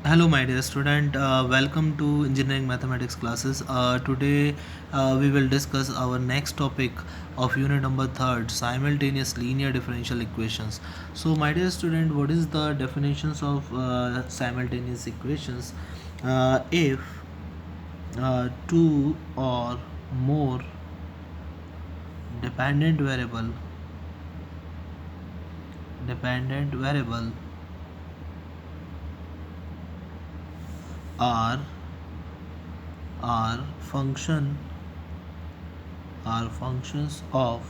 Hello, my dear student. Welcome to engineering mathematics classes. Today, we will discuss our next topic of unit number third, simultaneous linear differential equations. So, my dear student, what is the definitions of simultaneous equations? If two or more dependent variable are are function are functions of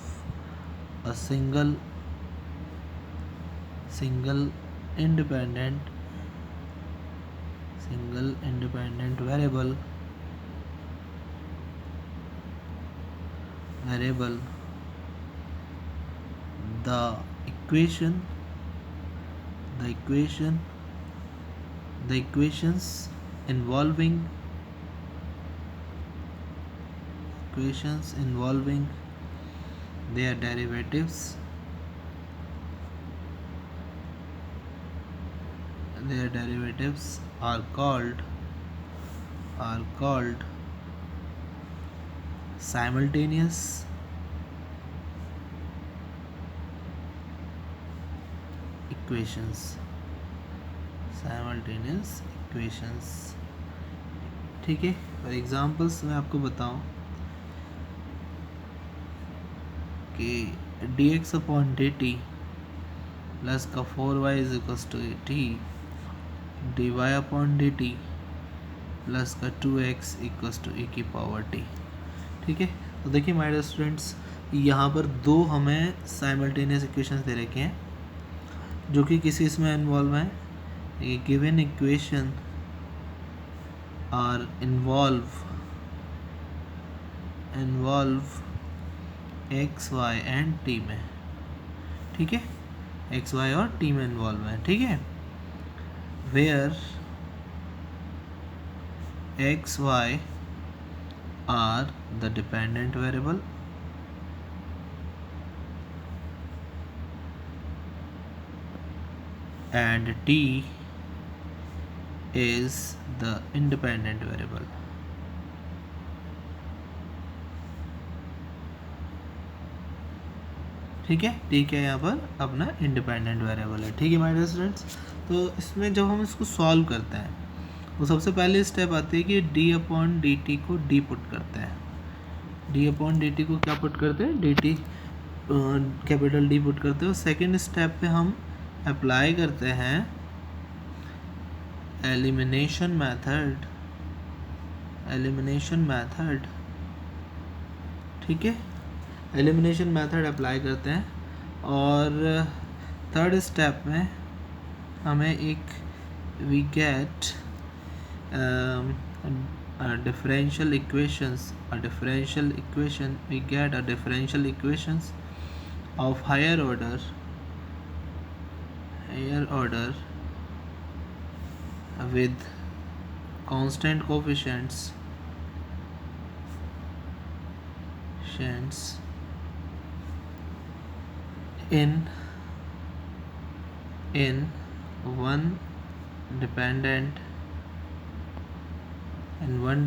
a single independent variable, the equation the equation the equations involving their derivatives are called simultaneous equations. ठीक है, for examples मैं आपको बताऊं कि dx upon dt plus का 4y is equals to t, dy upon dt plus का 2x equals to e की power t. ठीक है, तो देखिए माय डियर स्टूडेंट्स, यहाँ पर दो हमें साइमल्टेनियस इक्वेशंस दे रखे हैं जो कि किसी इसमें इन्वॉल्व हैं. ये given equation are involve X Y and T में. ठीक है, एक्स वाई और टी में इन्वॉल्व है. ठीक है, where X Y are the dependent variable and t is the independent variable. ठीक है, ठीक है, यहाँ पर अपना इंडिपेंडेंट वेरिएबल है. ठीक है माय डियर स्टूडेंट्स, तो इसमें जब हम इसको सॉल्व करते हैं तो सबसे पहले स्टेप आती है कि d अपॉन डी टी को d पुट करते हैं. d अपॉन डी टी को क्या पुट करते हैं? dt कैपिटल D पुट करते हैं. और सेकेंड स्टेप पे हम अप्लाई करते हैं एलिमिनेशन मेथड. ठीक है, एलिमिनेशन मेथड अप्लाई करते हैं. और थर्ड स्टेप में हमें एक we get differential equations of higher order with constant coefficients in one dependent and one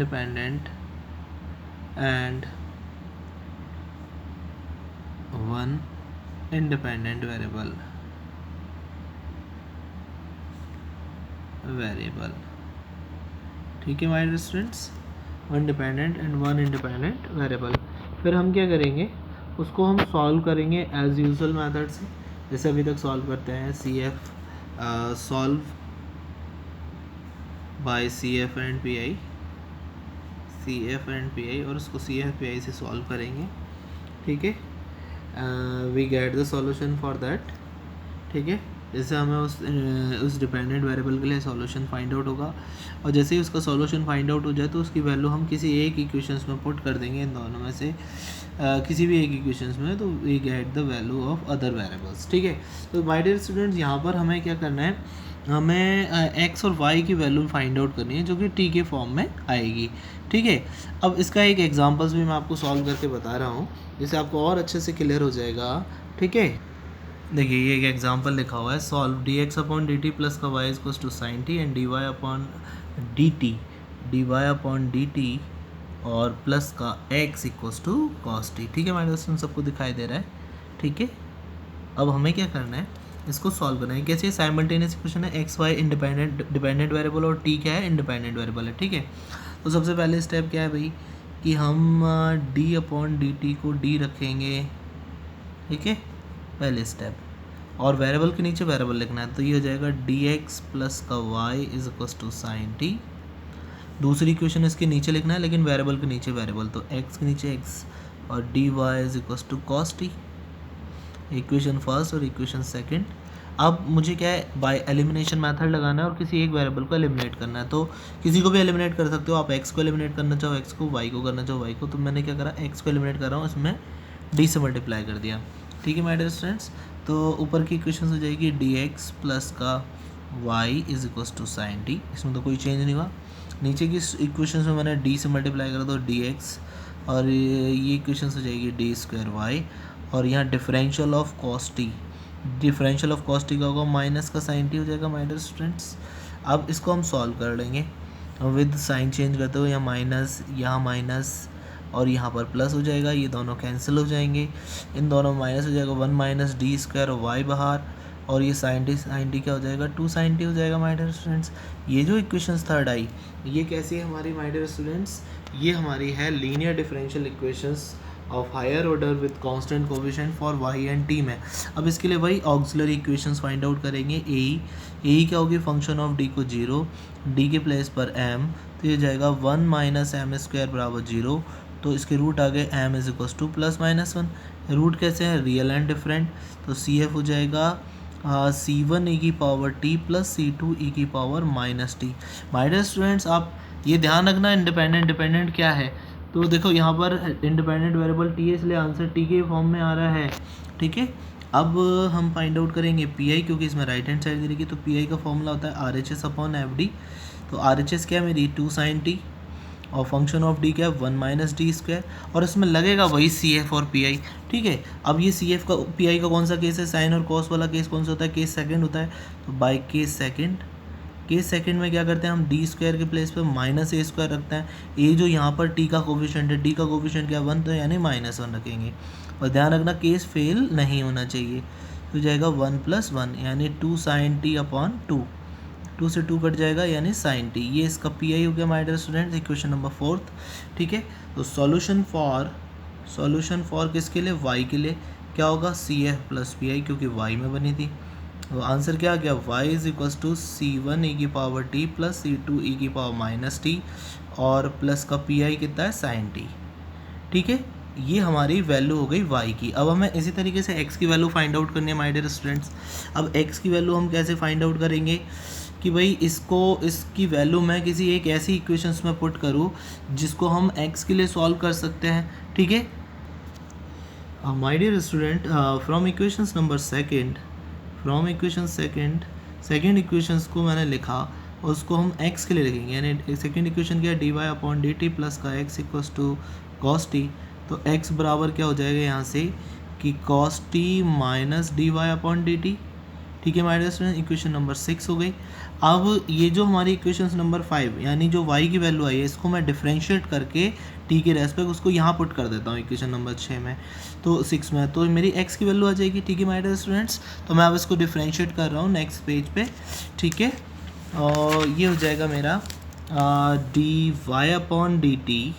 independent variable. ठीक है my dear students, one dependent and one independent variable. फिर हम क्या करेंगे, उसको हम सॉल्व करेंगे एज यूजुअल मेथड से, जैसे अभी तक सॉल्व करते हैं. Solve by CF and PI और उसको CF PI से सॉल्व करेंगे. ठीक है, we get the solution for that. ठीक है, जैसे हमें उस डिपेंडेंट वेरिएबल के लिए सॉल्यूशन फाइंड आउट होगा, और जैसे ही उसका सॉल्यूशन फाइंड आउट हो जाए तो उसकी वैल्यू हम किसी एक इक्वेशंस में पुट कर देंगे, इन दोनों में से किसी भी एक इक्वेशंस में, तो we get the value of other variables. ठीक है, तो माय डियर स्टूडेंट्स, यहाँ पर हमें क्या करना है, हमें एक्स और वाई की वैल्यू फाइंड आउट करनी है जो कि टी के फॉर्म में आएगी. ठीक है, अब इसका एक एग्जांपल्स भी मैं आपको सॉल्व करके बता रहा हूँ जिससे आपको और अच्छे से क्लियर हो जाएगा. ठीक है, देखिए ये एक एग्जांपल लिखा हुआ है, solve D X upon D T plus का Y equals to sine T and D Y upon D T और प्लस का X equals to cos T. ठीक है हमारे दोस्तों, सबको दिखाई दे रहा है। ठीक है, अब हमें क्या करना है, इसको सॉल्व करना है। कैसे, साइमल्टेनियस इक्वेशन है, एक्स वाई डिपेंडेंट वेरिएबल और टी क्या है, इंडिपेंडेंट वेरिएबल है। ठीक है, तो सबसे पहले स्टेप क्या है भाई कि हम डी अपॉन डी टी को डी रखेंगे। ठीक है, पहले स्टेप, और वेरिएबल के नीचे वेरिएबल लिखना है, तो ये हो जाएगा डी एक्स प्लस का Y is equals to sine T. दूसरी इक्वेशन इसके नीचे लिखना है, लेकिन वेरिएबल के नीचे वेरिएबल, तो एक्स के नीचे एक्स और D Y is equals to cos T. Equation first और इक्वेशन सेकंड। अब मुझे क्या है, बाय एलिमिनेशन मेथड लगाना है और किसी एक वेरिएबल को एलिमिनेट करना है। तो किसी को भी एलिमिनेट कर सकते हो आप, एक्स को एलिमिनेट करना चाहो एक्स को, वाई को करना चाहो वाई को। तो मैंने क्या करा, एक्स को एलिमिनेट कर रहा हूँ, इसमें डी से मल्टीप्लाई कर दिया। ठीक है माय डियर स्टूडेंट्स, तो ऊपर की इक्वेशन हो जाएगी डी एक्स प्लस का Y is equals to sine T, इसमें तो कोई चेंज नहीं हुआ। नीचे की इक्वेशन में मैंने डी से मल्टीप्लाई करा, तो डी एक्स, और ये इक्वेशन हो जाएगी डी स्क्वायर वाई, और यहाँ differential of cos T, differential of cos T का होगा माइनस का साइन टी हो जाएगा माय डियर स्टूडेंट्स। अब इसको हम सॉल्व कर लेंगे विद साइन चेंज करते हुए, यहाँ माइनस और यहाँ पर प्लस हो जाएगा, ये दोनों कैंसिल हो जाएंगे, इन दोनों माइनस हो जाएगा, 1 माइनस डी स्क्वायर वाई बाहर, और ये साइन टी क्या हो जाएगा, 2 साइन टी हो जाएगा माय डियर स्टूडेंट्स। ये जो इक्वेशंस थर्ड आई, ये कैसी है हमारी माय डियर स्टूडेंट्स, ये हमारी है linear differential equations of higher order with constant coefficient for Y and T में। अब इसके लिए वही ऑक्सिलरी इक्वेशंस फाइंड आउट करेंगे। ए क्या होगी, फंक्शन ऑफ डी को 0, डी के प्लेस पर एम, तो ये जाएगा 1 माइनस एम स्क्वायर बराबर 0, तो इसके रूट आ गए M is equals to plus minus 1। Root कैसे हैं, रियल एंड डिफरेंट, तो सी एफ हो जाएगा C1 e की power T plus C2 e की power minus T. My dear students, आप ये ध्यान रखना इंडिपेंडेंट डिपेंडेंट क्या है। तो देखो यहाँ पर इंडिपेंडेंट वेरिएबल टी है, इसलिए आंसर टी के फॉर्म में आ रहा है। ठीक है, अब हम फाइंड आउट करेंगे पी आई, क्योंकि इसमें राइट हैंड साइड दे रही है, तो पी आई का फॉर्मूला होता है R H S upon F D. तो आर एच एस क्या है मेरी, 2 साइन टी, और फंक्शन ऑफ डी क्या है, 1 माइनस डी स्क्वायर, और इसमें लगेगा वही सी एफ और पी आई। ठीक है, अब ये सी एफ का पी आई का कौन सा केस है, साइन और कॉस वाला केस कौन सा होता है, केस सेकंड होता है। तो बाय केस सेकंड में क्या करते हैं हम, डी स्क्वायर के प्लेस पे माइनस ए स्क्वायर रखते हैं। ए जो यहाँ पर टी का कोफिशिएंट है, डी का कोफिशिएंट क्या 1, तो यानी -1 रखेंगे, और ध्यान रखना केस फेल नहीं होना चाहिए। तो जाएगा 1 + 1 यानी 2 साइन टी अपॉन 2, 2 से 2 कट जाएगा यानी साइन टी। ये इसका पी आई हो गया my dear students, equation number 4। ठीक है, तो सॉल्यूशन फॉर किसके लिए, वाई के लिए क्या होगा, C F plus P I, क्योंकि वाई में बनी थी। तो आंसर क्या आ गया, y is equals to C1 e की power t plus C2 e की पावर माइनस टी, और प्लस का पी आई कितना है, साइन टी। ठीक है, ये हमारी वैल्यू हो गई y की। अब हमें इसी तरीके से x की वैल्यू फाइंड आउट करनी है माय डियर स्टूडेंट्स। अब x की वैल्यू हम कैसे फाइंड आउट करेंगे कि भाई इसकी वैल्यू मैं किसी एक ऐसी इक्वेशंस में पुट करूँ जिसको हम x के लिए सॉल्व कर सकते हैं। ठीक है, my dear student, from equations number second equations को मैंने लिखा और उसको हम x के लिए लिखेंगे, यानी सेकेंड इक्वेशन क्या है, D Y upon D T plus का x equals to cos T. तो x बराबर क्या हो जाएगा यहाँ से कि cos T minus D Y upon D T. ठीक है my dear student, equation number 6 हो गई। अब ये जो हमारी इक्वेशन नंबर 5 यानी जो y की वैल्यू आई है, इसको मैं डिफरेंशिएट करके t के रेस्पेक्ट उसको यहाँ पुट कर देता हूँ इक्वेशन नंबर 6 में, तो 6 में, तो मेरी x की वैल्यू आ जाएगी। ठीक है माय डियर स्टूडेंट्स, तो मैं अब इसको डिफरेंशिएट कर रहा हूँ नेक्स्ट पेज पे। ठीक है, और ये हो जाएगा मेरा D Y upon D T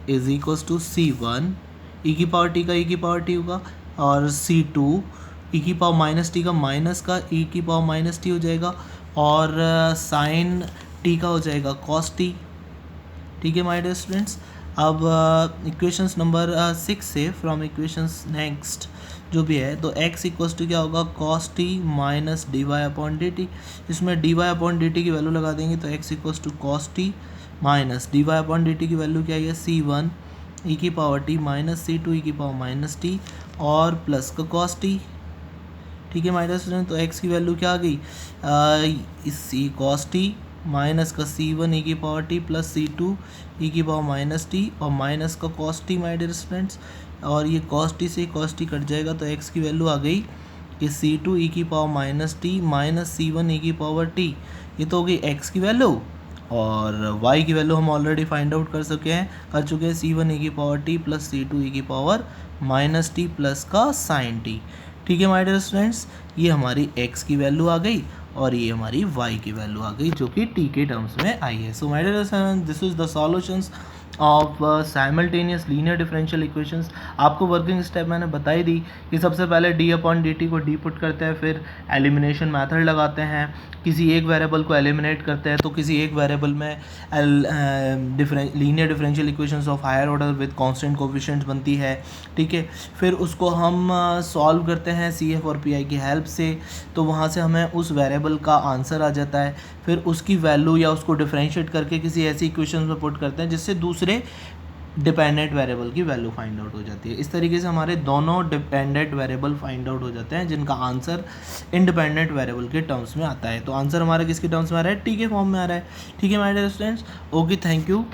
is equals to C1 e की पावर टी का e की पावर टी होगा, और C2 e की पावर माइनस टी का माइनस का e की पावर माइनस टी हो जाएगा, और साइन टी का हो जाएगा कॉस टी। ठीक है माय डियर स्टूडेंट्स, अब इक्वेशंस नंबर 6 से फ्रॉम इक्वेशंस नेक्स्ट जो भी है, तो x इक्वल्स टू क्या होगा, cos T minus D Y upon D T. इसमें D Y upon D T की वैल्यू लगा देंगे, तो x equals to cos T minus D Y upon D T की वैल्यू क्या है, C1 e की power T minus C2 e की पावर माइनस टी, और प्लस का कॉस टी। ठीक है माय डियर स्टूडेंट, तो x की वैल्यू क्या आ गई, सी कॉस टी माइनस का C1 e की power T plus C2 e की पावर माइनस टी, और माइनस का cos T my dear students, और ये कॉस टी से कॉस टी कट जाएगा, तो x की वैल्यू आ गई कि C2 e की power minus T minus C1 e की पावर टी, ये तो हो गई x की वैल्यू, और y की वैल्यू हम ऑलरेडी फाइंड आउट कर चुके हैं C1 e की power T plus C2 e की पावर माइनस टी प्लस का साइन टी। ठीक है माय डियर स्टूडेंट्स, ये हमारी x की वैल्यू आ गई और ये हमारी y की वैल्यू आ गई जो कि t के टर्म्स में आई है। So my dear students, this is the solutions of simultaneous linear differential equations. आपको वर्किंग स्टेप मैंने बताई दी कि सबसे पहले डी/dt को डी पुट करते हैं, फिर एलिमिनेशन मेथड लगाते हैं, किसी एक वेरिएबल को एलिमिनेट करते हैं तो किसी एक वेरिएबल में linear differential equations of higher order with constant coefficients बनती है। ठीक है, फिर उसको हम सॉल्व करते हैं CF और PI की हेल्प से, तो वहाँ से हमें उस वेरिएबल का आंसर आ जाता है, फिर उसकी वैल्यू या उसको डिफरेंशिएट करके किसी ऐसी इक्वेशन में पुट करते हैं जिससे दूसरे डिपेंडेंट वेरिएबल की वैल्यू फाइंड आउट हो जाती है। इस तरीके से हमारे दोनों डिपेंडेंट वेरिएबल फाइंड आउट हो जाते हैं जिनका आंसर इंडिपेंडेंट वेरिएबल के टर्म्स में आता है। तो आंसर हमारा किसके टर्म्स में आ रहा है? टी के फॉर्म में आ रहा है। ठीक है my dear students, okay, thank you.